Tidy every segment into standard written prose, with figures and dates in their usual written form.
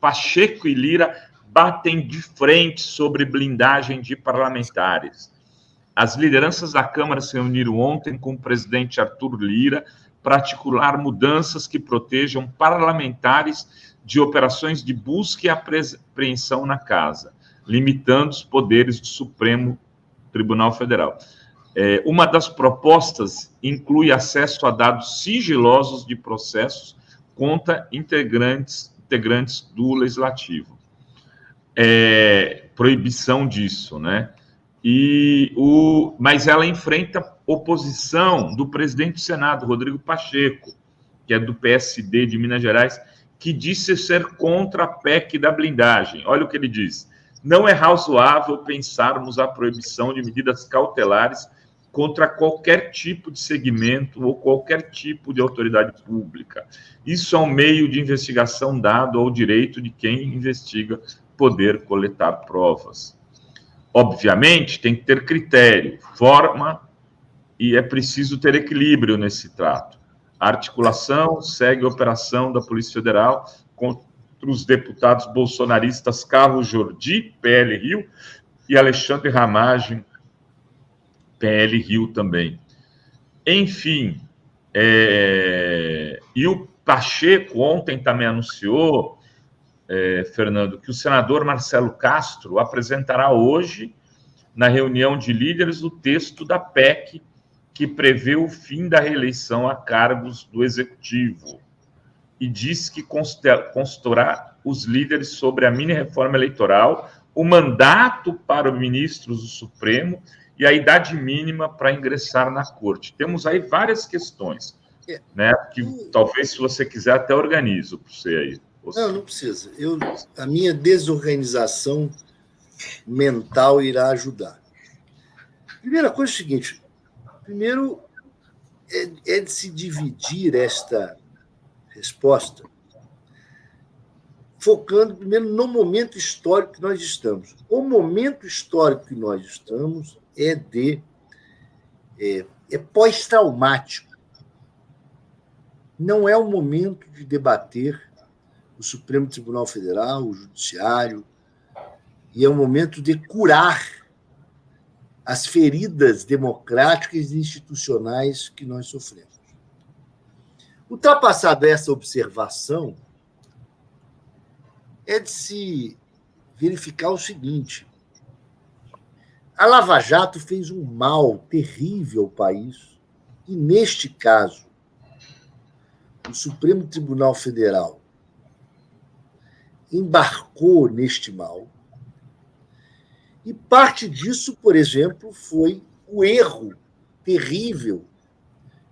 Pacheco e Lira batem de frente sobre blindagem de parlamentares. As lideranças da Câmara se reuniram ontem com o presidente Arthur Lira para articular mudanças que protejam parlamentares de operações de busca e apreensão na casa, limitando os poderes do Supremo Tribunal Federal. Uma das propostas inclui acesso a dados sigilosos de processos contra integrantes do Legislativo. Proibição disso, né? Mas ela enfrenta oposição do presidente do Senado, Rodrigo Pacheco, que é do PSD de Minas Gerais, que disse ser contra a PEC da blindagem. Olha o que ele diz. Não é razoável pensarmos a proibição de medidas cautelares contra qualquer tipo de segmento ou qualquer tipo de autoridade pública. Isso é um meio de investigação dado ao direito de quem investiga poder coletar provas. Obviamente, tem que ter critério, forma, e é preciso ter equilíbrio nesse trato. A articulação segue a operação da Polícia Federal contra os deputados bolsonaristas Carlos Jordi, PL Rio, e Alexandre Ramagem, PL Rio também. Enfim, e o Pacheco ontem também anunciou, Fernando, que o senador Marcelo Castro apresentará hoje, na reunião de líderes, o texto da PEC que prevê o fim da reeleição a cargos do Executivo e diz que consultará os líderes sobre a mini-reforma eleitoral, o mandato para os ministros do Supremo e a idade mínima para ingressar na Corte. Temos aí várias questões, né, que talvez, se você quiser, até organizo para você aí. Não precisa. A minha desorganização mental irá ajudar. Primeira coisa é o seguinte: primeiro é de se dividir esta resposta focando primeiro no momento histórico que nós estamos. O momento histórico que nós estamos é pós-traumático. Não é o momento de debater o Supremo Tribunal Federal, o Judiciário, e é o momento de curar as feridas democráticas e institucionais que nós sofremos. Ultrapassada essa observação, é de se verificar o seguinte: a Lava Jato fez um mal terrível ao país, e, neste caso, o Supremo Tribunal Federal embarcou neste mal, e parte disso, por exemplo, foi o erro terrível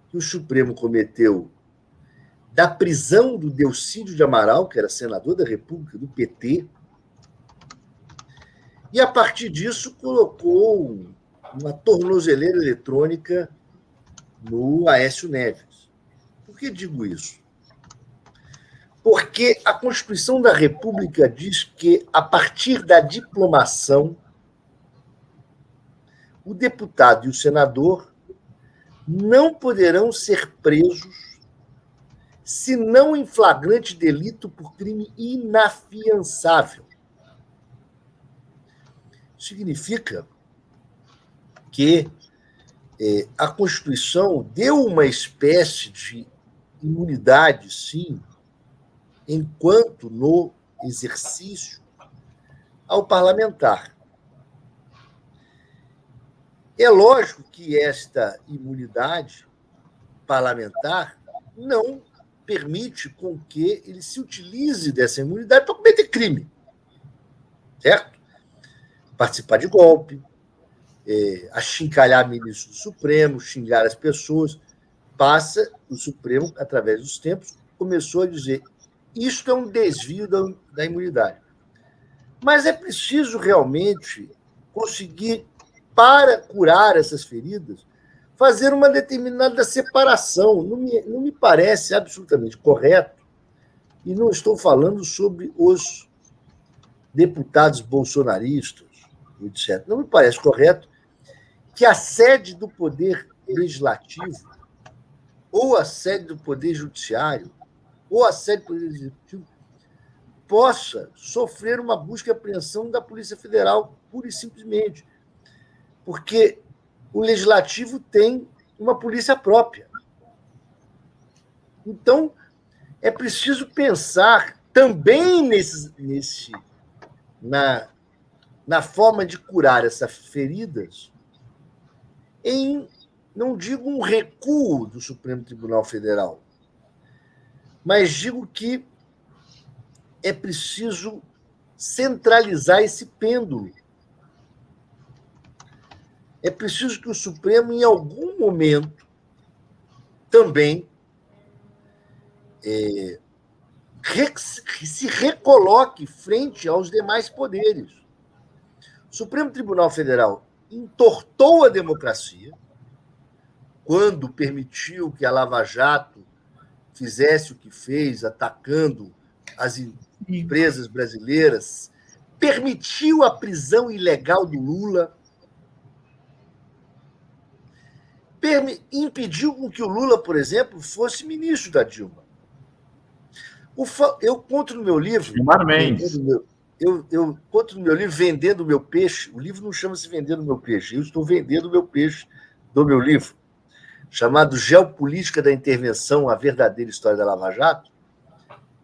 que o Supremo cometeu da prisão do Delcídio de Amaral, que era senador da República, do PT, e, a partir disso, colocou uma tornozeleira eletrônica no Aécio Neves. Por que digo isso? Porque a Constituição da República diz que, a partir da diplomação, o deputado e o senador não poderão ser presos se não em flagrante delito por crime inafiançável. Significa que a Constituição deu uma espécie de imunidade, sim, enquanto no exercício, ao parlamentar. É lógico que esta imunidade parlamentar não permite com que ele se utilize dessa imunidade para cometer crime. Certo? Participar de golpe, achincalhar ministros do Supremo, xingar as pessoas. O Supremo, através dos tempos, começou a dizer: isto é um desvio da imunidade. Mas é preciso realmente conseguir, para curar essas feridas, fazer uma determinada separação. Não me parece absolutamente correto, e não estou falando sobre os deputados bolsonaristas, etc. Não me parece correto que a sede do Poder Legislativo, ou a sede do Poder Judiciário, ou a sede do Poder Executivo, possa sofrer uma busca e apreensão da Polícia Federal, pura e simplesmente. Porque o Legislativo tem uma polícia própria. Então, é preciso pensar também na forma de curar essas feridas em, não digo um recuo do Supremo Tribunal Federal, mas digo que é preciso centralizar esse pêndulo. É preciso que o Supremo, em algum momento, também se recoloque frente aos demais poderes. O Supremo Tribunal Federal entortou a democracia quando permitiu que a Lava Jato fizesse o que fez, atacando as empresas brasileiras, permitiu a prisão ilegal do Lula, impediu que o Lula, por exemplo, fosse ministro da Dilma. Eu conto no meu livro... Gilmar Mendes. Eu conto no meu livro Vendendo o Meu Peixe. O livro não chama-se Vendendo o Meu Peixe. Eu estou vendendo o meu peixe do meu livro, chamado Geopolítica da Intervenção, a verdadeira história da Lava Jato,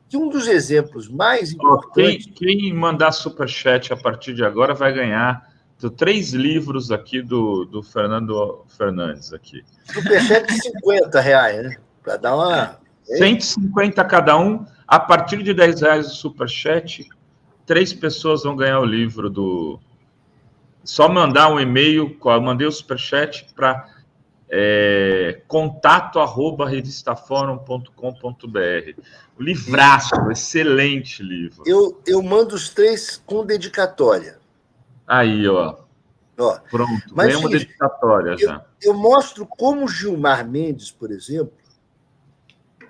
que um dos exemplos mais importantes... Quem mandar superchat a partir de agora vai ganhar 3 livros aqui do Fernando Fernandes. Aqui. Superchat de R$50, né? Para dar uma... 150 cada um. A partir de R$10 o superchat, 3 pessoas vão ganhar o livro do... Só mandar um e-mail, mandei o superchat para contato@revistaforum.com.br. Livraço, excelente livro. Eu mando os 3 com dedicatória. Aí, ó. Pronto, ganhei uma dedicatória já. Eu mostro como Gilmar Mendes, por exemplo,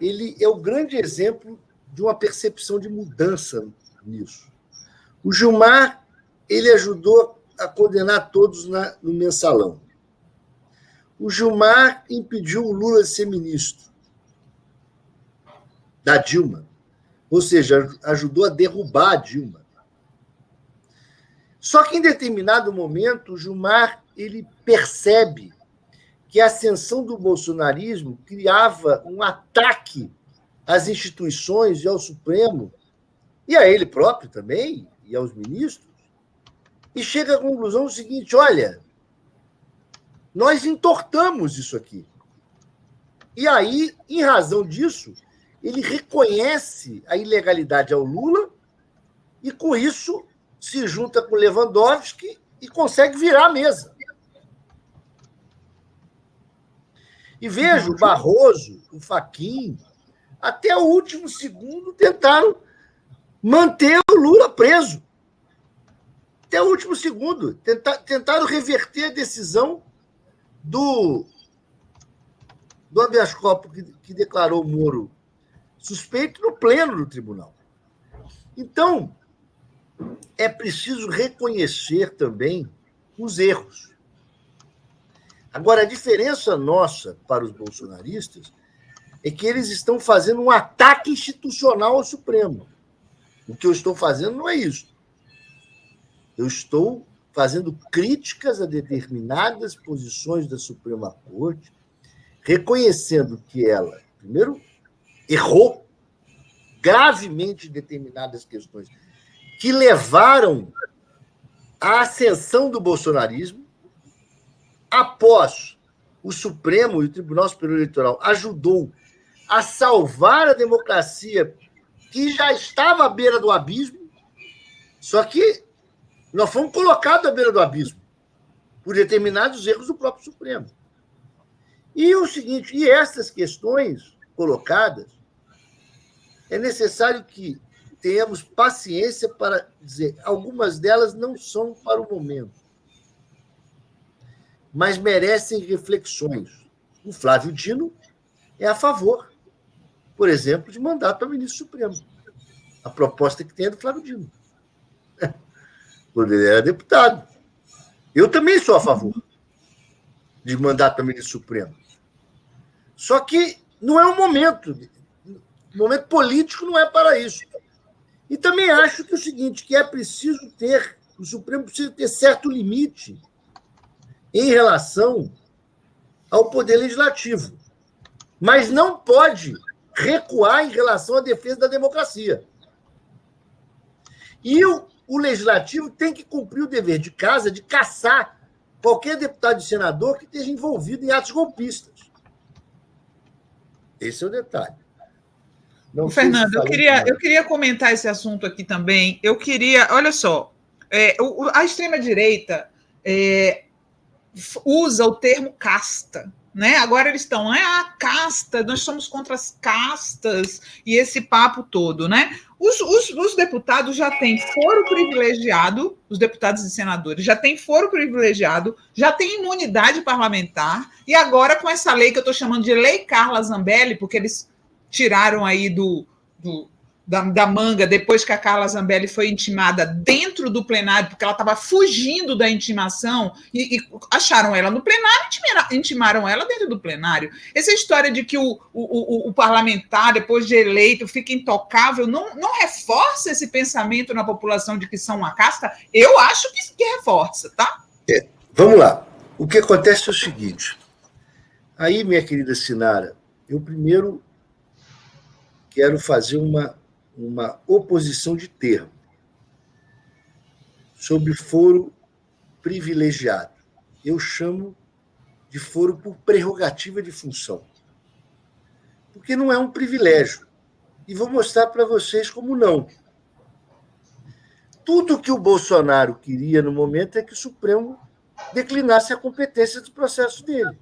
ele é o grande exemplo de uma percepção de mudança nisso. O Gilmar, ele ajudou a condenar todos no mensalão. O Gilmar impediu o Lula de ser ministro da Dilma, ou seja, ajudou a derrubar a Dilma. Só que, em determinado momento, o Gilmar ele percebe que a ascensão do bolsonarismo criava um ataque às instituições e ao Supremo, e a ele próprio também, e aos ministros, e chega à conclusão seguinte: olha, nós entortamos isso aqui. E aí, em razão disso, ele reconhece a ilegalidade ao Lula e, com isso, se junta com Lewandowski e consegue virar a mesa. E vejo o Barroso, o Fachin, até o último segundo tentaram manter o Lula preso. Até o último segundo. Tentaram reverter a decisão do habeas corpus que declarou o Moro suspeito no pleno do tribunal. Então, é preciso reconhecer também os erros. Agora, a diferença nossa para os bolsonaristas é que eles estão fazendo um ataque institucional ao Supremo. O que eu estou fazendo não é isso. Eu estou fazendo críticas a determinadas posições da Suprema Corte, reconhecendo que ela, primeiro, errou gravemente em determinadas questões que levaram à ascensão do bolsonarismo. Após o Supremo e o Tribunal Superior Eleitoral ajudou a salvar a democracia que já estava à beira do abismo, só que nós fomos colocados à beira do abismo por determinados erros do próprio Supremo. E o seguinte, e essas questões colocadas, é necessário que tenhamos paciência para dizer, algumas delas não são para o momento, mas merecem reflexões. O Flávio Dino é a favor, por exemplo, de mandato para ministro supremo. A proposta que tem é do Flávio Dino. Quando ele era deputado. Eu também sou a favor de mandato para ministro supremo. Só que não é o momento. O momento político não é para isso. E também acho que é o seguinte, que o Supremo precisa ter certo limite em relação ao Poder Legislativo, mas não pode recuar em relação à defesa da democracia. E o Legislativo tem que cumprir o dever de casa de caçar qualquer deputado e senador que esteja envolvido em atos golpistas. Esse é o detalhe. Não, Fernando, eu queria comentar esse assunto aqui também. Olha só, a extrema-direita usa o termo casta, né? Agora eles estão, a casta, nós somos contra as castas e esse papo todo, né? Os deputados já têm foro privilegiado, os deputados e senadores já têm foro privilegiado, já têm imunidade parlamentar, e agora com essa lei que eu estou chamando de Lei Carla Zambelli, porque eles tiraram aí da manga, depois que a Carla Zambelli foi intimada dentro do plenário, porque ela estava fugindo da intimação, e acharam ela no plenário, intimaram ela dentro do plenário. Essa história de que o parlamentar, depois de eleito, fica intocável, não reforça esse pensamento na população de que são uma casta? Eu acho que reforça, tá? Vamos lá. O que acontece é o seguinte. Aí, minha querida Sinara, eu primeiro quero fazer uma oposição de termo sobre foro privilegiado. Eu chamo de foro por prerrogativa de função. Porque não é um privilégio. E vou mostrar para vocês como não. Tudo que o Bolsonaro queria no momento é que o Supremo declinasse a competência do processo dele.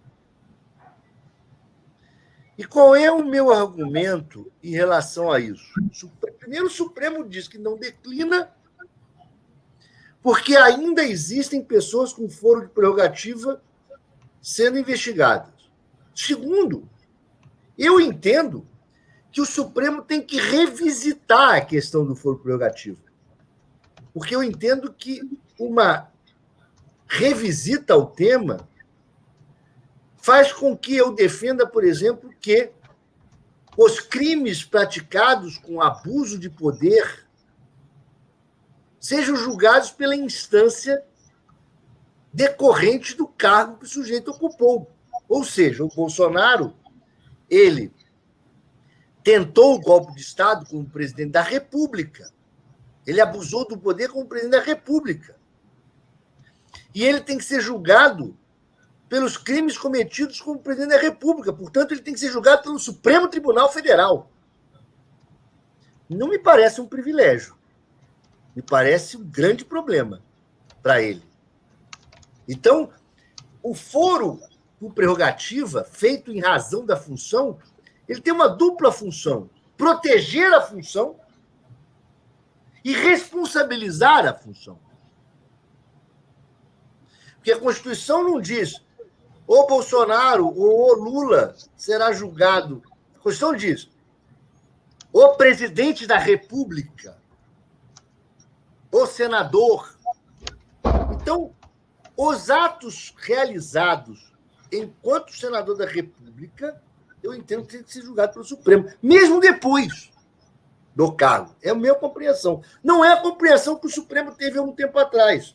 E qual é o meu argumento em relação a isso? Primeiro, o Supremo diz que não declina porque ainda existem pessoas com foro de prerrogativa sendo investigadas. Segundo, eu entendo que o Supremo tem que revisitar a questão do foro prerrogativo. Porque eu entendo que uma revisita ao tema faz com que eu defenda, por exemplo, que os crimes praticados com abuso de poder sejam julgados pela instância decorrente do cargo que o sujeito ocupou. Ou seja, o Bolsonaro, ele tentou o golpe de Estado como presidente da República. Ele abusou do poder como presidente da República. E ele tem que ser julgado pelos crimes cometidos como presidente da República. Portanto, ele tem que ser julgado pelo Supremo Tribunal Federal. Não me parece um privilégio. Me parece um grande problema para ele. Então, o foro por prerrogativa, feito em razão da função, ele tem uma dupla função: proteger a função e responsabilizar a função. Porque a Constituição não diz ou Bolsonaro ou Lula será julgado. A Constituição diz o presidente da República, o senador. Então, os atos realizados enquanto senador da República, eu entendo que tem que ser julgado pelo Supremo, mesmo depois do cargo. É a minha compreensão. Não é a compreensão que o Supremo teve há um tempo atrás.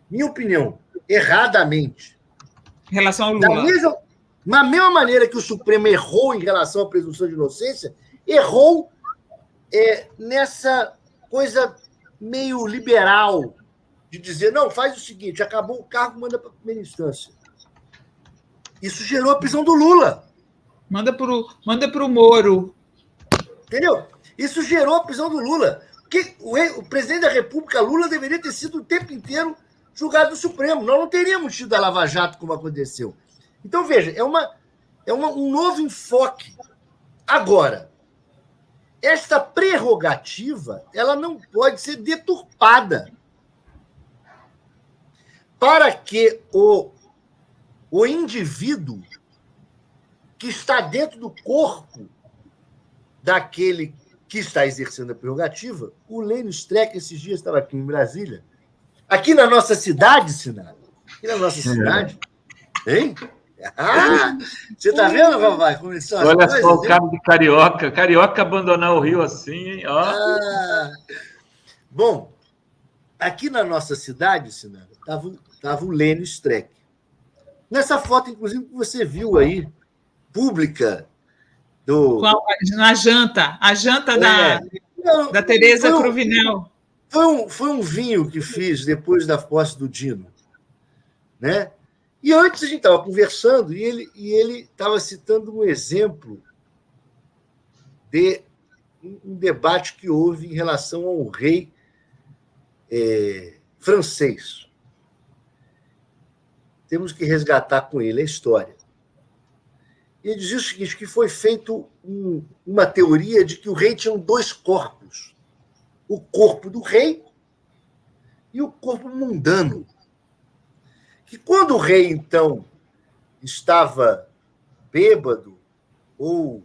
Minha opinião, erradamente. Em relação ao Lula. Da mesma maneira que o Supremo errou em relação à presunção de inocência, errou nessa coisa meio liberal de dizer, não, faz o seguinte, acabou o cargo, manda para a primeira instância. Isso gerou a prisão do Lula. Manda para o Moro. Entendeu? Isso gerou a prisão do Lula. Porque o presidente da República, Lula, deveria ter sido o tempo inteiro julgado no Supremo. Nós não teríamos tido a Lava Jato como aconteceu. Então, veja, é um novo enfoque. Agora, esta prerrogativa ela não pode ser deturpada para que o indivíduo que está dentro do corpo daquele que está exercendo a prerrogativa, o Lênio Streck, esses dias estava aqui em Brasília, aqui na nossa cidade, Sinara, aqui na nossa cidade, hein? Ah, você está vendo, Vavai? Olha só o cara de Carioca. Carioca abandonar o Rio assim, hein? Ó. Bom, aqui na nossa cidade, Sinara, estava o Lênio Streck. Nessa foto, inclusive, que você viu aí, pública, na janta, a janta da Tereza Cruvinel. Foi um vinho que fiz depois da posse do Dino, né? E antes a gente estava conversando e ele estava citando um exemplo de um debate que houve em relação ao rei francês. Temos que resgatar com ele a história. Ele dizia o seguinte, que foi feito uma teoria de que o rei tinha 2 corpos. O corpo do rei e o corpo mundano. Que quando o rei, então, estava bêbado ou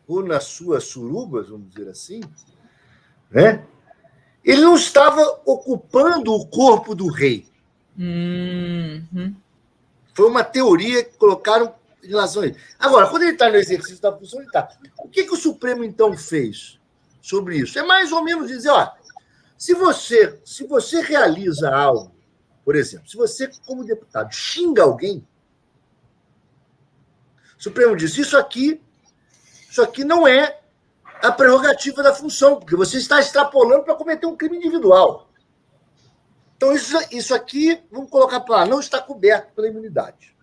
nas suas surubas, vamos dizer assim, né? Ele não estava ocupando o corpo do rei. Foi uma teoria que colocaram em relação a ele. Agora, quando ele está no exercício da função, ele está. O que o Supremo, então, fez sobre isso? É mais ou menos dizer, se você realiza algo, por exemplo, se você, como deputado, xinga alguém, o Supremo diz, isso aqui não é a prerrogativa da função, porque você está extrapolando para cometer um crime individual. Então, isso aqui, vamos colocar para lá, não está coberto pela imunidade.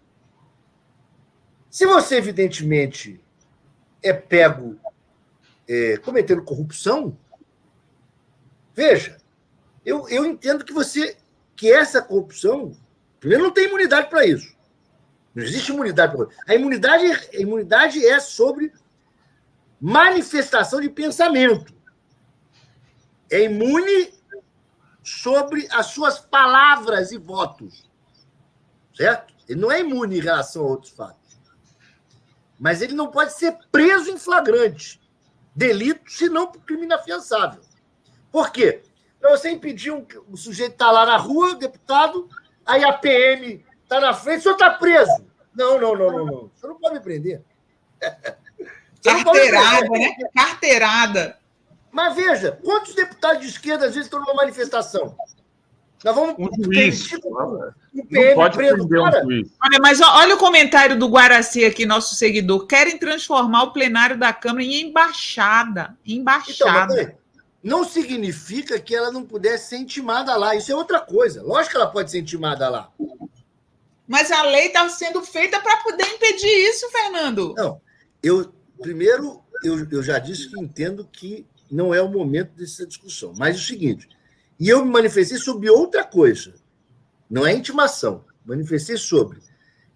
Se você, evidentemente, é pego cometendo corrupção, veja, eu entendo que essa corrupção, primeiro, não tem imunidade para isso. Não existe imunidade para isso. A imunidade é sobre manifestação de pensamento. É imune sobre as suas palavras e votos. Certo? Ele não é imune em relação a outros fatos. Mas ele não pode ser preso em flagrante delito, senão por crime inafiançável. Por quê? Para você impedir o sujeito estar lá na rua, deputado, aí a PM está na frente, o senhor está preso. Não. O senhor não pode me prender. Carteirada, né? Carteirada. Mas veja, quantos deputados de esquerda às vezes estão numa manifestação? Nós vamos juiz. Um PM não pode preso, prender um juiz. Olha o comentário do Guaraci aqui, nosso seguidor. Querem transformar o plenário da Câmara em embaixada. Embaixada. Então, não significa que ela não pudesse ser intimada lá. Isso é outra coisa. Lógico que ela pode ser intimada lá. Mas a lei está sendo feita para poder impedir isso, Fernando. Não. Primeiro, eu já disse que entendo que não é o momento dessa discussão. Mas é o seguinte, e eu me manifestei sobre outra coisa. Não é intimação. Manifestei sobre.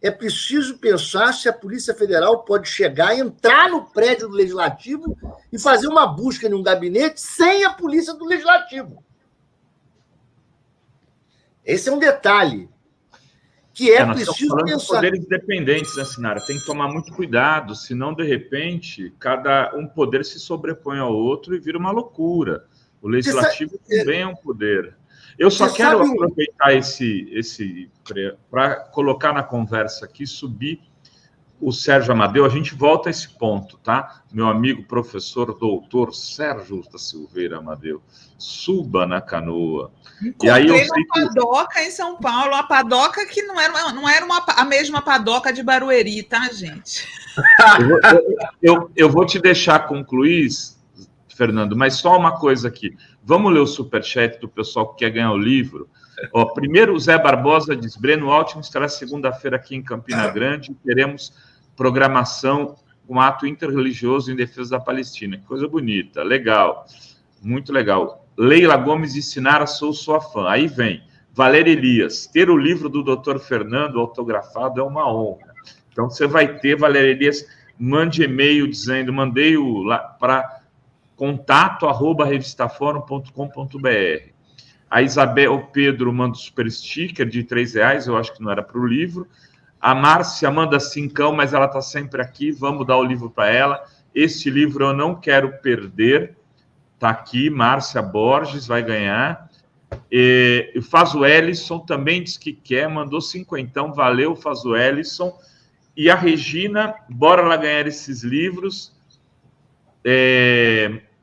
É preciso pensar se a Polícia Federal pode chegar, entrar no prédio do Legislativo e fazer uma busca em um gabinete sem a Polícia do Legislativo. Esse é um detalhe que nós preciso estamos falando pensar. De poderes independentes, né, Sinara? Tem que tomar muito cuidado, senão, de repente, cada um poder se sobrepõe ao outro e vira uma loucura. O Legislativo também é um poder. Eu só quero aproveitar esse para colocar na conversa aqui, subir o Sérgio Amadeu. A gente volta a esse ponto, tá? Meu amigo professor doutor Sérgio da Silveira Amadeu. Suba na canoa. Encontrei e aí uma padoca em São Paulo, uma padoca que não era a mesma padoca de Barueri, tá, gente? Eu vou te deixar concluir, Fernando, mas só uma coisa aqui. Vamos ler o superchat do pessoal que quer ganhar o livro. Primeiro, o Zé Barbosa diz, Breno Altman estará segunda-feira aqui em Campina Grande e teremos programação com ato interreligioso em defesa da Palestina. Que coisa bonita, legal, muito legal. Leila Gomes de Sinara, sou sua fã. Aí vem, Valéria Elias, ter o livro do Dr. Fernando autografado é uma honra. Então, você vai ter, Valéria Elias, mande e-mail dizendo, mandei lá para contato@revistaforum.com.br. A Isabel Pedro manda o super sticker de R$3, eu acho que não era para o livro. A Márcia manda 5, mas ela está sempre aqui, vamos dar o livro para ela. Este livro eu não quero perder. Está aqui, Márcia Borges vai ganhar. O Fazo Ellison também diz que quer, mandou 50, valeu, Fazo Ellison. E a Regina, bora lá ganhar esses livros.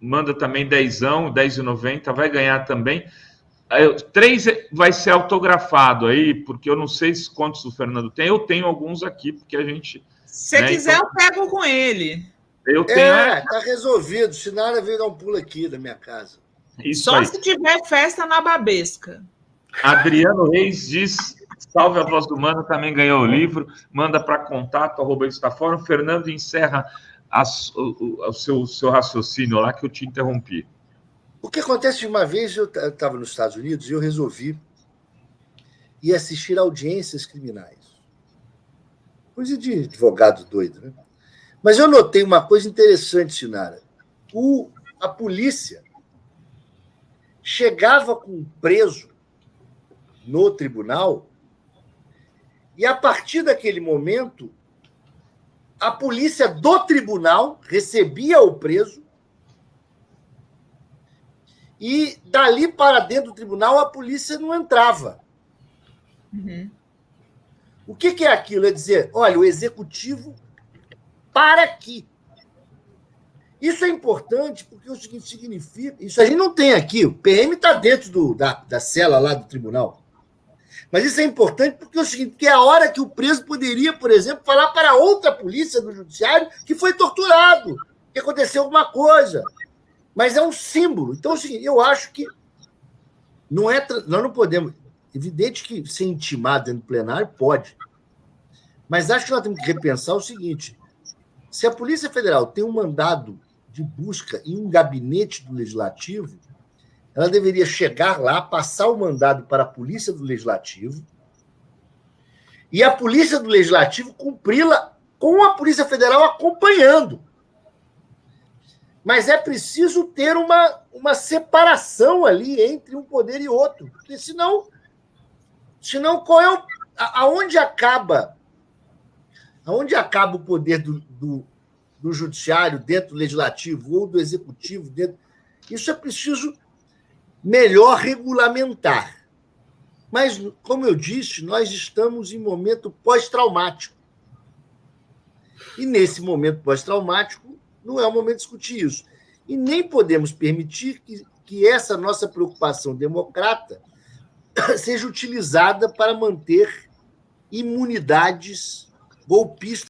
manda também 10,90, vai ganhar também. 3 vai ser autografado aí, porque eu não sei quantos o Fernando tem. Eu tenho alguns aqui, porque a gente... Se quiser, então, eu pego com ele. Eu tenho... Tá resolvido. Sinara veio dar um pulo aqui da minha casa. Isso só aí. Se tiver festa na Babesca. Adriano Reis diz... Salve a Voz do Humano, também ganhou o livro. Manda para contato@estafórum. Fernando encerra o seu raciocínio lá, que eu te interrompi. O que acontece, uma vez eu estava nos Estados Unidos e eu resolvi ir assistir audiências criminais. Coisa de advogado doido, né? Mas eu notei uma coisa interessante, Sinara. A polícia chegava com um preso no tribunal e, a partir daquele momento, a polícia do tribunal recebia o preso e, dali para dentro do tribunal, a polícia não entrava. Uhum. O que é aquilo? É dizer, olha, o executivo para aqui. Isso é importante porque o seguinte significa... Isso a gente não tem aqui. O PM está dentro da cela lá do tribunal. Mas isso é importante porque é o seguinte, porque é a hora que o preso poderia, por exemplo, falar para outra polícia do judiciário que foi torturado, que aconteceu alguma coisa. Mas é um símbolo. Então, é o seguinte, eu acho que nós não podemos... Evidente que ser intimado dentro do plenário pode. Mas acho que nós temos que repensar o seguinte, se a Polícia Federal tem um mandado de busca em um gabinete do Legislativo, ela deveria chegar lá, passar o mandado para a Polícia do Legislativo e a Polícia do Legislativo cumpri-la com a Polícia Federal acompanhando. Mas é preciso ter uma separação ali entre um poder e outro, porque senão qual é aonde acaba o poder do judiciário dentro do legislativo ou do executivo dentro? Isso é preciso melhor regulamentar. Mas, como eu disse, nós estamos em momento pós-traumático. E nesse momento pós-traumático não é o momento de discutir isso. E nem podemos permitir que essa nossa preocupação democrata seja utilizada para manter imunidades golpistas